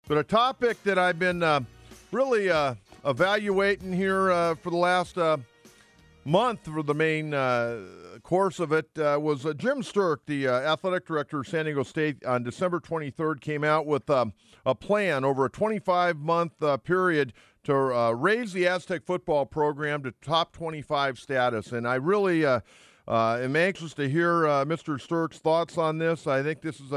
But a topic that I've been really evaluating here for the last month for the main course of it was Jim Sterk, the athletic director of San Diego State, on December 23rd came out with a plan over a 25-month period to raise the Aztec football program to top 25 status. And I really am anxious to hear Mr. Sterk's thoughts on this. I think this is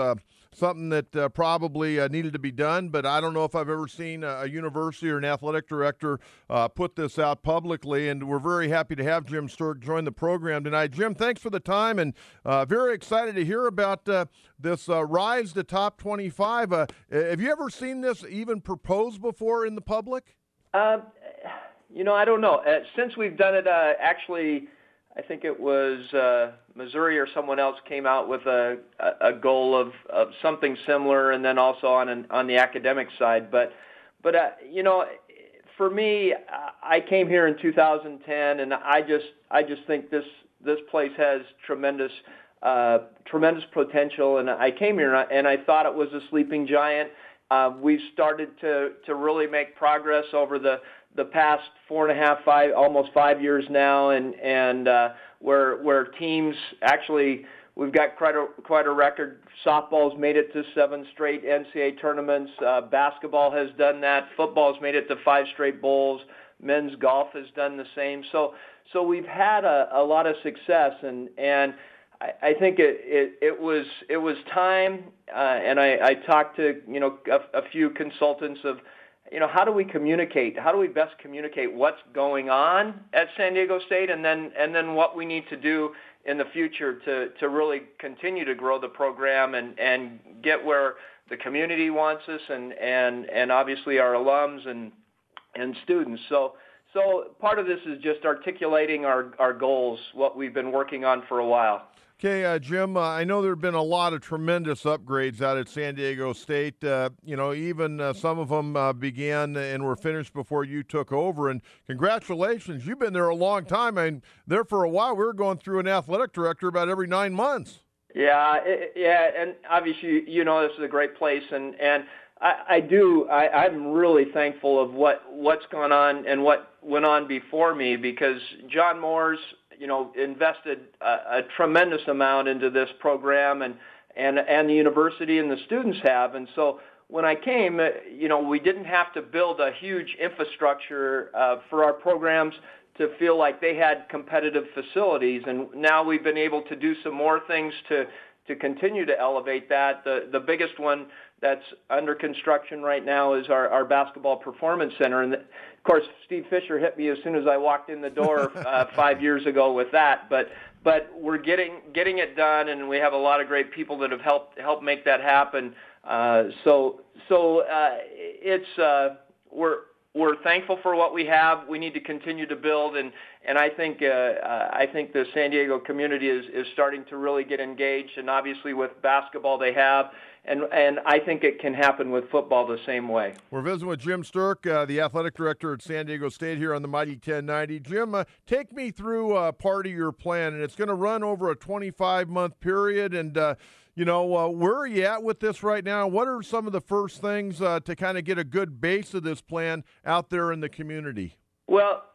something that probably needed to be done, but I don't know if I've ever seen a university or an athletic director put this out publicly, and we're very happy to have Jim Sterk join the program tonight. Jim, thanks for the time, and very excited to hear about this rise to top 25. Have you ever seen this even proposed before in the public? I don't know. Since we've done it, actually, I think it was Missouri or someone else came out with a goal of something similar, and then also on the academic side. But for me, I came here in 2010, and I just think this place has tremendous potential. And I came here and I thought it was a sleeping giant. We've started to really make progress over the past 4.5, almost 5 years now, and where teams actually, we've got quite a record. Softball's made it to 7 straight NCAA tournaments. Basketball has done that. Football's made it to 5 straight bowls. Men's golf has done the same. So we've had a lot of success, and I think it was time. And I talked to a few consultants of, how do we communicate? How do we best communicate what's going on at San Diego State, and then what we need to do in the future to really continue to grow the program and get where the community wants us, and obviously our alums and students. So part of this is just articulating our goals, what we've been working on for a while. Okay, Jim, I know there have been a lot of tremendous upgrades out at San Diego State. Even some of them began and were finished before you took over. And congratulations, you've been there a long time. I mean, there for a while, we were going through an athletic director about every 9 months. Yeah, and obviously, this is a great place. And I'm really thankful of what's gone on and what went on before me, because John Moore's invested a tremendous amount into this program, and the university and the students have. And so when I came, we didn't have to build a huge infrastructure for our programs to feel like they had competitive facilities. And now we've been able to do some more things to continue to elevate that. The biggest one that's under construction right now is our basketball performance center. And of course, Steve Fisher hit me as soon as I walked in the door 5 years ago with that. But we're getting it done, and we have a lot of great people that have helped make that happen. We're thankful for what we have. We need to continue to build, and I think the San Diego community is starting to really get engaged, and obviously with basketball they have, and I think it can happen with football the same way. We're visiting with Jim Sterk, the athletic director at San Diego State, here on the Mighty 1090. Jim, take me through part of your plan, and it's going to run over a 25-month period, and where are you at with this right now? What are some of the first things to kind of get a good base of this plan out there in the community? Well,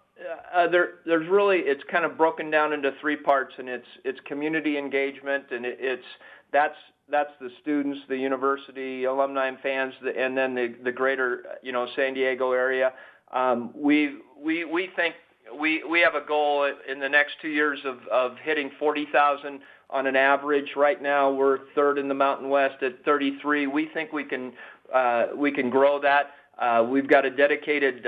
there's really, it's kind of broken down into 3 parts, and it's community engagement, and that's the students, the university, alumni and fans, and then the greater San Diego area. We think we have a goal in the next 2 years of hitting 40,000 on an average. Right now we're 3rd in the Mountain West at 33. We think we can grow that. We've got a dedicated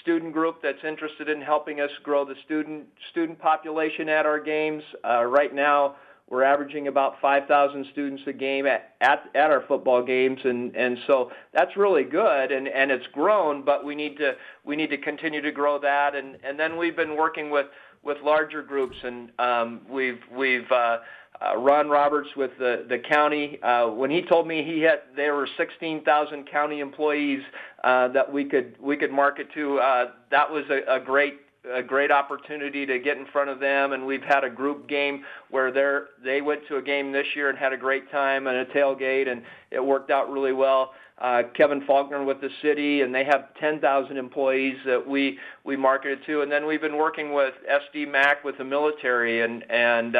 student group that's interested in helping us grow the student population at our games. Right now we're averaging about 5,000 students a game at our football games, and so that's really good, and it's grown, but we need to continue to grow that, and then we've been working with larger groups, and we've Ron Roberts with the county. When he told me there were 16,000 county employees that we could market to, that was a great opportunity to get in front of them. And we've had a group game where they went to a game this year and had a great time and a tailgate, and it worked out really well. Kevin Faulkner with the city, and they have 10,000 employees that we marketed to. And then we've been working with SDMAC with the military and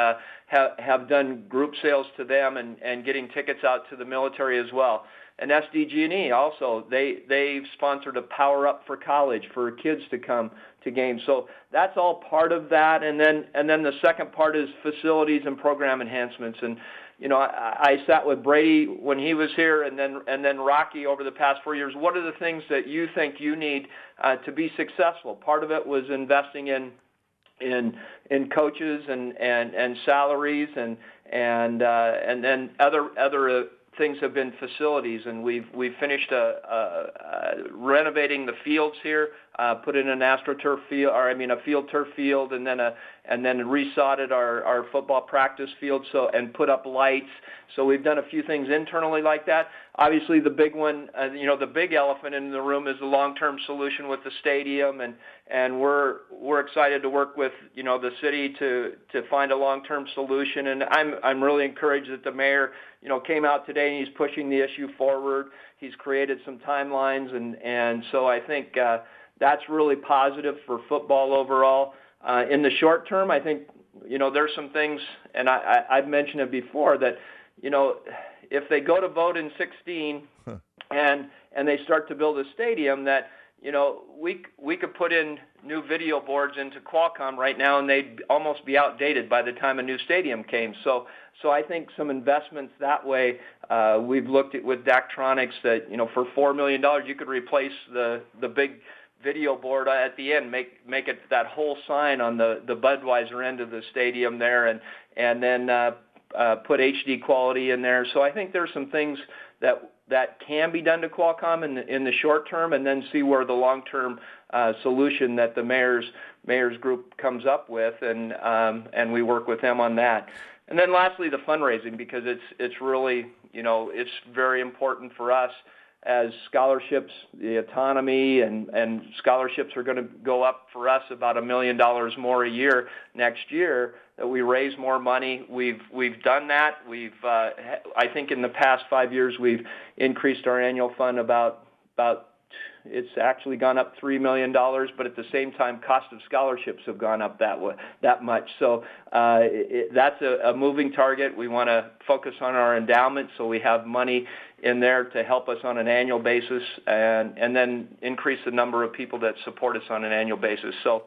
have done group sales to them and getting tickets out to the military as well. And SDG&E also, they've sponsored a Power Up for College for kids to come to games. So that's all part of that. And then the second part is facilities and program enhancements. And I sat with Brady when he was here, and then Rocky over the past 4 years. What are the things that you think you need to be successful? Part of it was investing in coaches and salaries and then other things have been facilities, and we've finished renovating the fields here, put in an AstroTurf field, a field turf field, and then resodded our football practice field, and put up lights. So we've done a few things internally like that. Obviously, the big one, the big elephant in the room is the long-term solution with the stadium, and we're excited to work with the city to find a long-term solution. And I'm really encouraged that the mayor came out today and he's pushing the issue forward. He's created some timelines, and so I think that's really positive for football overall. In the short term, I think there's some things, and I've mentioned it before, that if they go to vote in 2016 and they start to build a stadium, that we could put in new video boards into Qualcomm right now, and they'd almost be outdated by the time a new stadium came. So I think some investments that way. We've looked at with Daktronics that for $4 million you could replace the big video board at the end, make it that whole sign on the Budweiser end of the stadium there, and then put HD quality in there. So I think there's some things that can be done to Qualcomm in the short term, and then see where the long-term solution that the mayor's group comes up with, and we work with them on that. And then lastly, the fundraising, because it's really it's very important for us as scholarships, the autonomy and scholarships are going to go up for us about $1 million more a year next year, that we raise more money. We've done that. I think in the past 5 years we've increased our annual fund about it's actually gone up $3 million, but at the same time, cost of scholarships have gone up that much. So that's a moving target. We want to focus on our endowment, so we have money in there to help us on an annual basis, and then increase the number of people that support us on an annual basis. So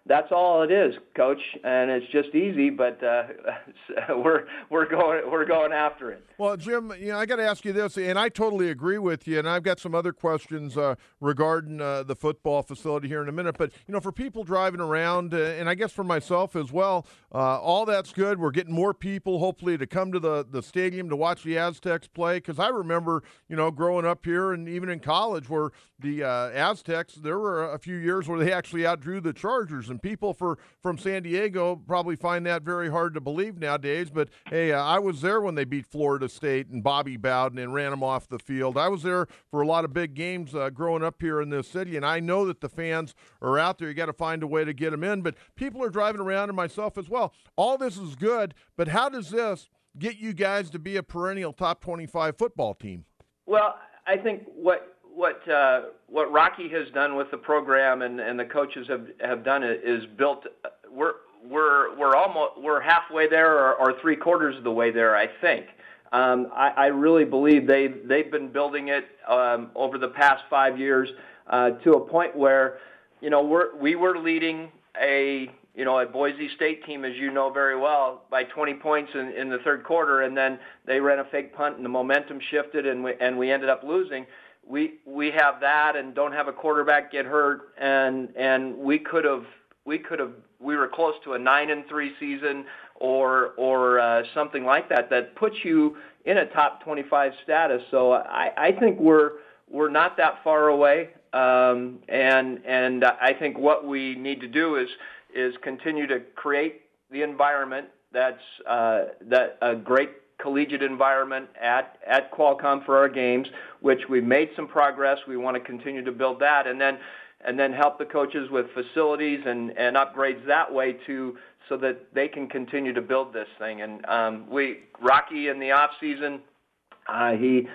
that's all it is, Coach, and it's just easy, but we're going after it. Well, Jim, I got to ask you this, and I totally agree with you, and I've got some other questions regarding the football facility here in a minute. But for people driving around, and I guess for myself as well, all that's good. We're getting more people, hopefully, to come to the stadium to watch the Aztecs play. Because I remember, growing up here and even in college, where the Aztecs, there were a few years where they actually outdrew the Chargers. And people from San Diego probably find that very hard to believe nowadays. But, hey, I was there when they beat Florida State and Bobby Bowden and ran them off the field. I was there for a lot of big games growing up here in this city, and I know that the fans are out there. You got to find a way to get them in. But people are driving around, and myself as well. All this is good, but how does this get you guys to be a perennial top 25 football team? Well, I think what Rocky has done with the program and the coaches have done is built. We're halfway there or 3/4 of the way there, I think. I really believe they've been building it over the past 5 years to a point where we were leading a Boise State team, as you know very well, by 20 points in the third quarter, and then they ran a fake punt and the momentum shifted, and we ended up losing. We have that and don't have a quarterback get hurt, and we were close to a 9-3 season or something like that puts you in a top 25 status. So I think we're not that far away, and I think what we need to do is continue to create the environment that's a great collegiate environment at Qualcomm for our games, which we've made some progress. We want to continue to build that, and then help the coaches with facilities and upgrades that way too, so that they can continue to build this thing. And Rocky in the off season, he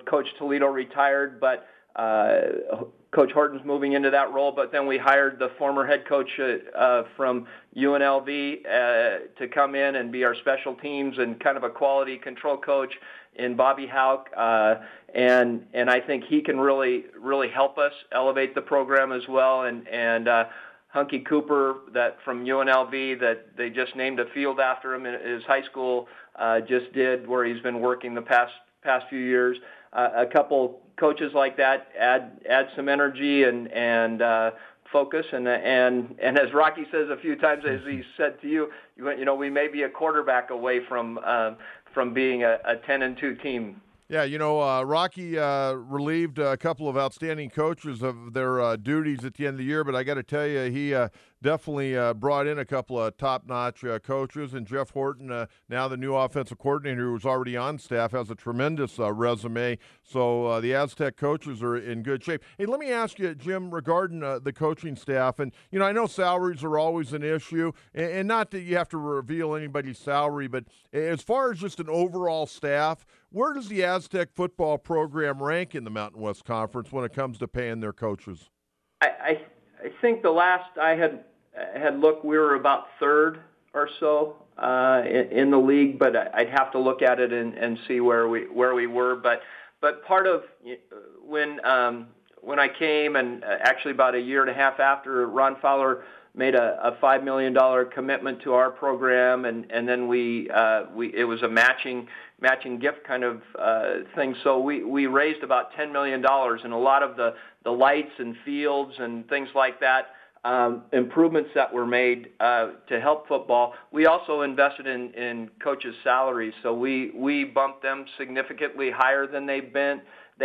Coach Toledo retired, but Coach Horton's moving into that role. But then we hired the former head coach from UNLV to come in and be our special teams and kind of a quality control coach in Bobby Hauk. And I think he can really help us elevate the program as well. And Hunky Cooper, that from UNLV, that they just named a field after him in his high school, just did, where he's been working the past few years. A couple coaches like that add some energy and focus, and as Rocky says a few times, as he said to you, we may be a quarterback away from being a 10-2 team. Yeah, Rocky relieved a couple of outstanding coaches of their duties at the end of the year, but I got to tell you, he definitely brought in a couple of top-notch coaches, and Jeff Horton, now the new offensive coordinator who was already on staff, has a tremendous resume. So the Aztec coaches are in good shape. Hey, let me ask you, Jim, regarding the coaching staff, and I know salaries are always an issue, and not that you have to reveal anybody's salary, but as far as just an overall staff, where does the Aztec football program rank in the Mountain West Conference when it comes to paying their coaches? I think the last I had looked, we were about third or so in the league, but I'd have to look at it and see where we were. But part of when I came, and actually about a year and a half after, Ron Fowler made a $5 million commitment to our program, and then it was a matching gift kind of thing. So we raised about $10 million, and a lot of the lights and fields and things like that, improvements that were made to help football. We also invested in coaches' salaries, so we bumped them significantly higher than they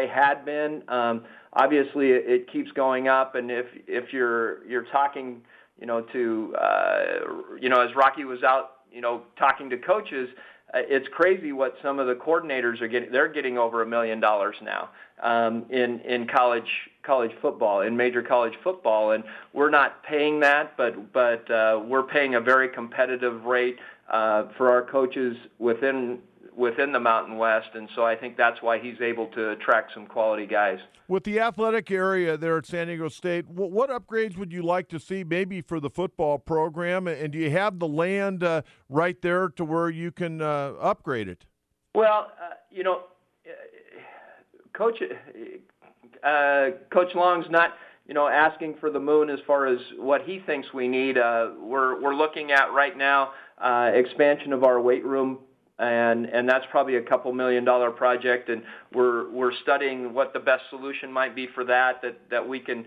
had been. Obviously, it keeps going up, and if you're talking, as Rocky was out, talking to coaches, it's crazy what some of the coordinators are getting. They're getting over $1 million now in college football, in major college football, and we're not paying that, but we're paying a very competitive rate for our coaches within the Mountain West, and so I think that's why he's able to attract some quality guys. With the athletic area there at San Diego State, what upgrades would you like to see maybe for the football program, and do you have the land right there to where you can upgrade it? Well, Coach Long's not asking for the moon as far as what he thinks we need. We're looking at right now expansion of our weight room, and that's probably a couple $1 million project, and we're studying what the best solution might be for that we can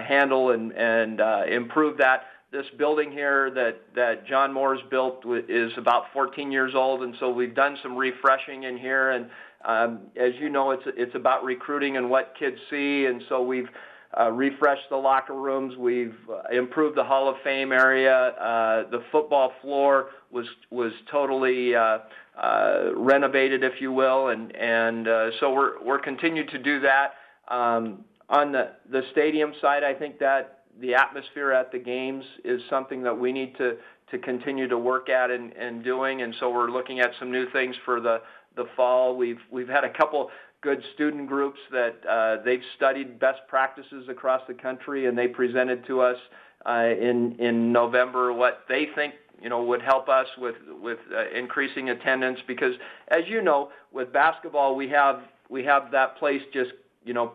handle and improve that. This building here that John Moore's built is about 14 years old, and so we've done some refreshing in here, and as you know, it's about recruiting and what kids see, and so we've refreshed the locker rooms. We've improved the Hall of Fame area. The football floor was totally renovated, if you will, and so we're continuing to do that. On the stadium side, I think that the atmosphere at the games is something that we need to continue to work at and doing, and so we're looking at some new things for the fall. We've had a couple good student groups that they've studied best practices across the country, and they presented to us in November what they think would help us with increasing attendance, because as you know, with basketball we have that place just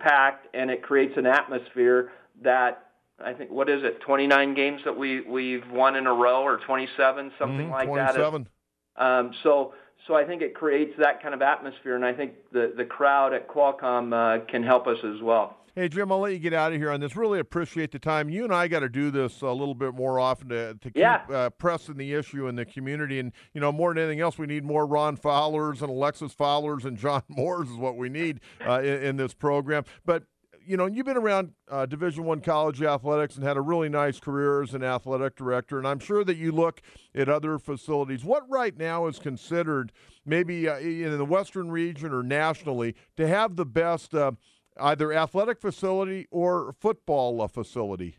packed, and it creates an atmosphere that I think, what is it, 29 games that we've won in a row, or 27, something like 27. that. So I think it creates that kind of atmosphere, and I think the crowd at Qualcomm can help us as well. Hey, Jim, I'll let you get out of here on this. Really appreciate the time. You and I got to do this a little bit more often to keep pressing the issue in the community. And, more than anything else, we need more Ron Fowlers and Alexis Fowlers and John Moores is what we need in this program. But, you've been around Division I college athletics and had a really nice career as an athletic director, and I'm sure that you look at other facilities. What right now is considered maybe in the Western region or nationally to have the best either athletic facility or football facility?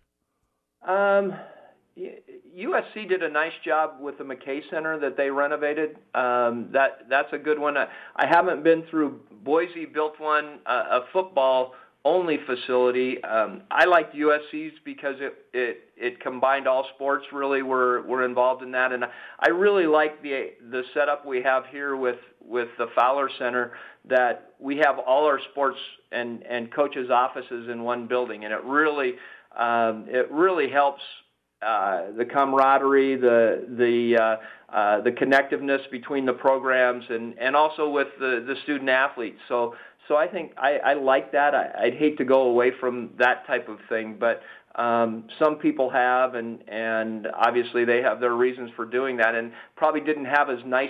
USC did a nice job with the McKay Center that they renovated. That's a good one. I haven't been through. Boise built one, a football-only facility. I liked USC's because it combined all sports. Really, were involved in that, and I really like the setup we have here with the Fowler Center. That we have all our sports and coaches' offices in one building, and it really helps. The camaraderie, the connectiveness between the programs, and also with the student athletes. So I think I like that. I'd hate to go away from that type of thing, but some people have, and obviously they have their reasons for doing that, and probably didn't have as nice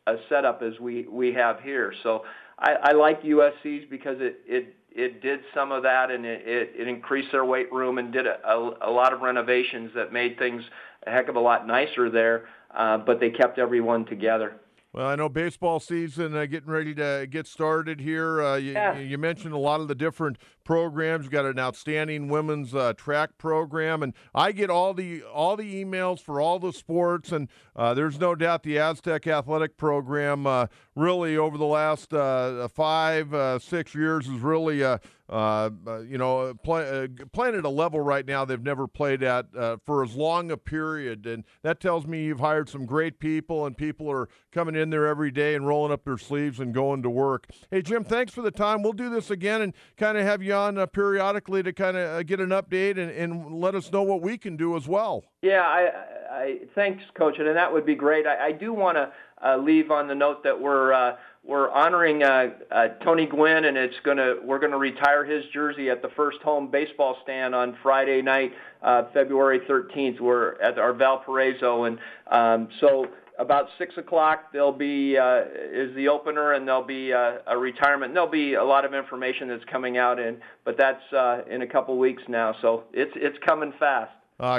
a setup as we have here. So I like USC's because it did some of that, and it increased their weight room and did a lot of renovations that made things a heck of a lot nicer there, but they kept everyone together. Well, I know baseball season getting ready to get started here. You mentioned a lot of the different programs. You got an outstanding women's track program, and I get all the emails for all the sports. And there's no doubt the Aztec athletic program really over the last 5-6 years is really playing at a level right now they've never played at for as long a period, and that tells me you've hired some great people, and people are coming in there every day and rolling up their sleeves and going to work. Hey, Jim, thanks for the time. We'll do this again and kind of have you on periodically to kind of get an update and let us know what we can do as well. Yeah, I thanks, Coach, and that would be great. I do want to leave on the note that we're honoring Tony Gwynn, and we're gonna retire his jersey at the first home baseball stand on Friday night, February 13th. We're at our Valparaiso, and so about 6 o'clock there'll be is the opener, and there'll be a retirement. And there'll be a lot of information that's coming out but that's in a couple weeks now, so it's coming fast.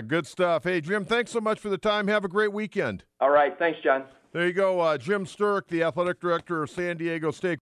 Good stuff. Hey, Jim, thanks so much for the time. Have a great weekend. All right, thanks, John. There you go, Jim Sterk, the athletic director of San Diego State.